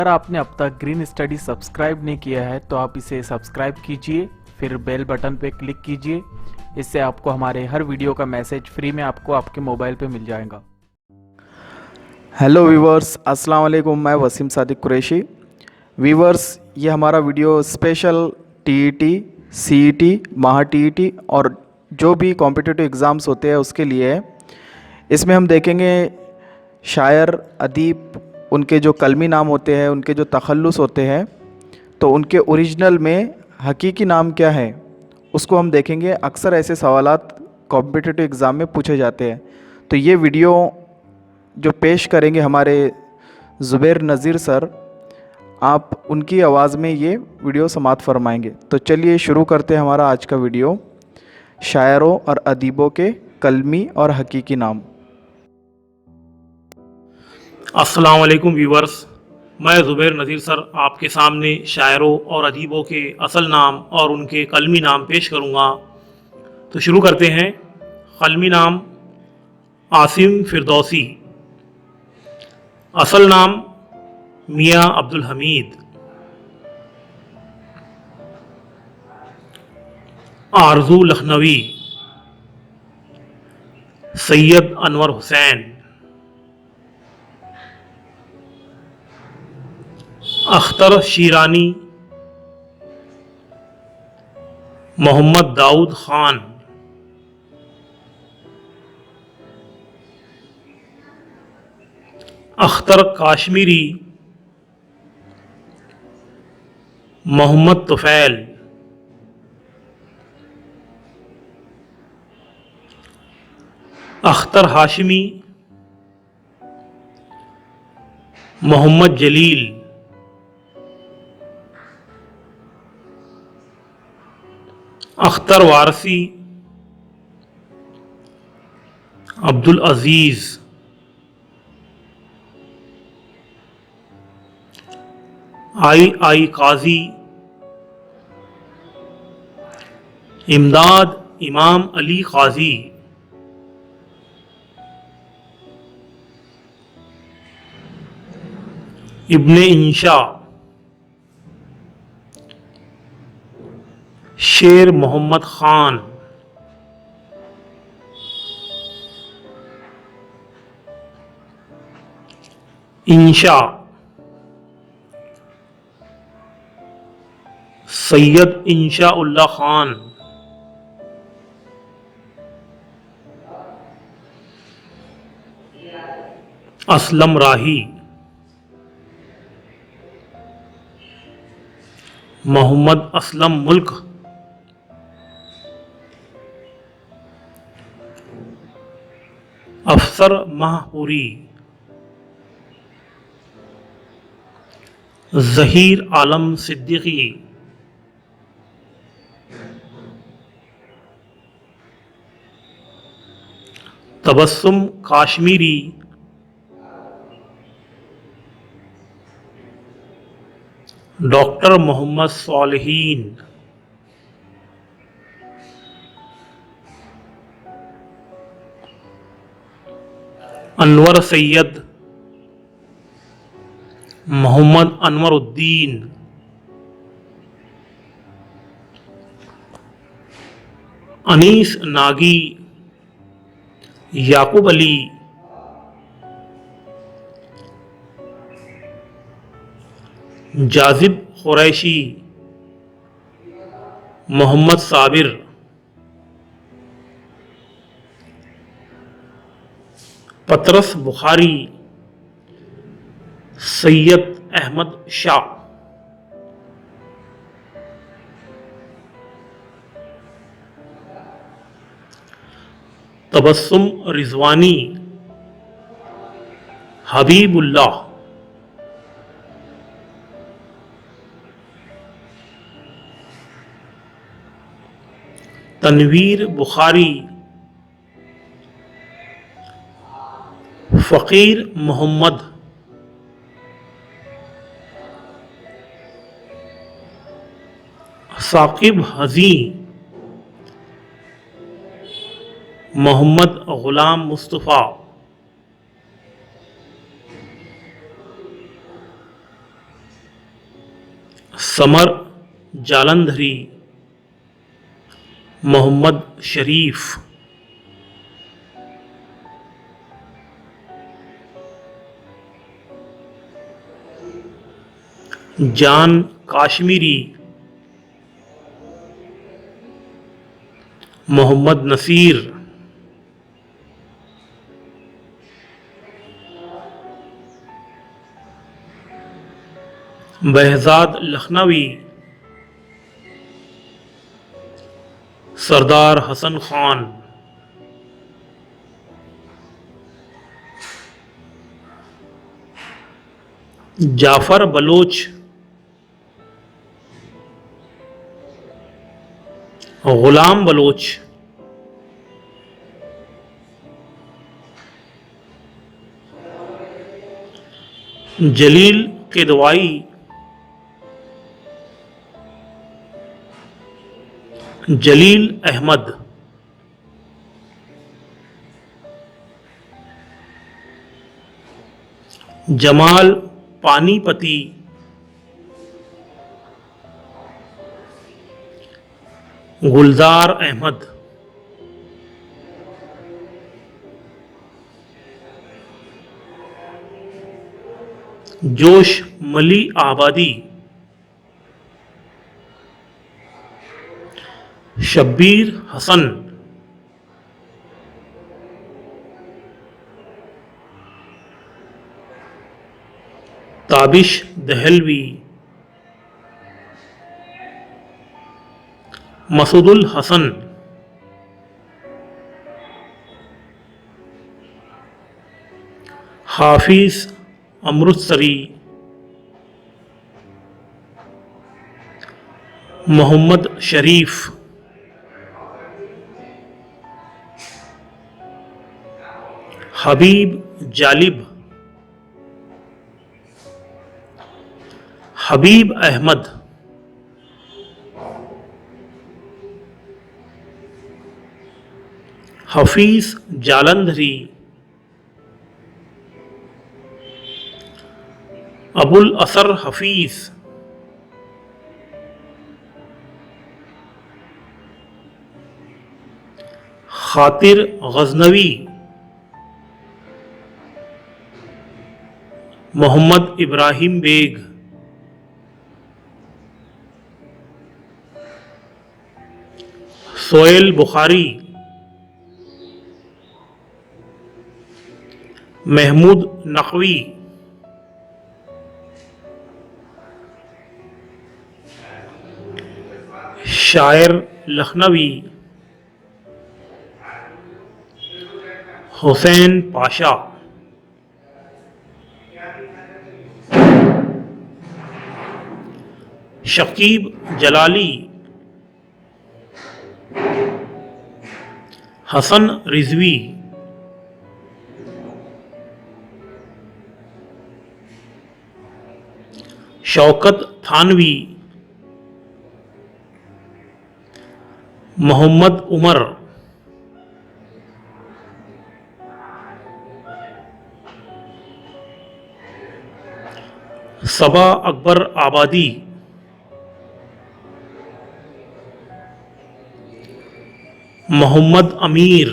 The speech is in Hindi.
अगर आपने अब तक ग्रीन स्टडी सब्सक्राइब नहीं किया है तो आप इसे सब्सक्राइब कीजिए, फिर बेल बटन पे क्लिक कीजिए। इससे आपको हमारे हर वीडियो का मैसेज फ्री में आपको आपके मोबाइल पे मिल जाएगा। हेलो वीवर्स, अस्सलाम वालेकुम। मैं वसीम सादिक कुरैशी। वीवर्स, ये हमारा वीडियो स्पेशल टीईटी, सीईटी, महा टीईटी और जो भी कॉम्पिटिटिव एग्ज़ाम्स होते हैं उसके लिए है। इसमें हम देखेंगे शायर, अदीब, उनके जो कलमी नाम होते हैं, उनके जो तखल्लुस होते हैं, तो उनके ओरिजिनल में हकीकी नाम क्या है उसको हम देखेंगे। अक्सर ऐसे सवालात कॉम्पिटिटिव एग्ज़ाम में पूछे जाते हैं। तो ये वीडियो जो पेश करेंगे हमारे ज़ुबैर नज़ीर सर, आप उनकी आवाज़ में ये वीडियो समाअत फरमाएंगे। तो चलिए शुरू करते हैं हमारा आज का वीडियो, शायरों और अदीबों के कलमी और हकीकी नाम। अस्सलाम वालेकुम व्यूवर्स, मैं ज़ुबैर नज़ीर सर आपके सामने शायरों और अदीबों के असल नाम और उनके कलमी नाम पेश करूँगा। तो शुरू करते हैं। कलमी नाम आसिम फिरदौसी। असल नाम मियाँ अब्दुल हमीद। आरजू लखनवी। सैयद अनवर हुसैन। अख्तर शीरानी। मोहम्मद दाऊद ख़ान। अख्तर काश्मीरी। मोहम्मद तुफ़ैल। अख्तर हाशमी। मोहम्मद जलील। अख्तर वारसी। अब्दुल अजीज़। आई काजी। इमदाद इमाम अली काजी। इब्ने इंशा। शेर मोहम्मद ख़ान। इंशा। सैयद इंशा उल्लाह ख़ान। असलम राही। मोहम्मद असलम मुल्क। अफसर महपूरी। ज़हीर आलम सिद्दीकी। तबस्सुम काश्मीरी। डॉक्टर मोहम्मद सालिहीन। अनवर सैयद। मोहम्मद अनवरुद्दीन। अनीस नागी। याकूब अली। जाजिब कुरैशी। मोहम्मद साबिर। पतरस बुखारी। सैयद अहमद शाह। तबस्सुम रिजवानी। हबीबुल्लाह। तनवीर बुखारी। फ़कीर मोहम्मद। साकिब हज़ी। मोहम्मद ग़ुलाम मुस्तफ़ा। समर जालंधरी, मोहम्मद शरीफ, जान काश्मीरी, मोहम्मद नसीर, बहजाद लखनवी, सरदार हसन खान, जाफर बलोच, गुलाम बलोच, जलील किदवाई, जलील अहमद, जमाल पानीपती, गुलजार अहमद, जोश मली आबादी, शब्बीर हसन, ताबिश दहलवी, मसूदुल हसन, हाफिज अमृतसरी, मोहम्मद शरीफ, हबीब जालिब, हबीब अहमद, हफीज जालंधरी, अबुल असर हफीज, खातिर गजनवी, मोहम्मद इब्राहिम बेग, सोहेल बुखारी, महमूद नकवी, शायर लखनवी, हुसैन पाशा, शकीब जलाली, हसन रिजवी, शौकत थानवी, मोहम्मद उमर, सबा अकबर आबादी, मोहम्मद अमीर,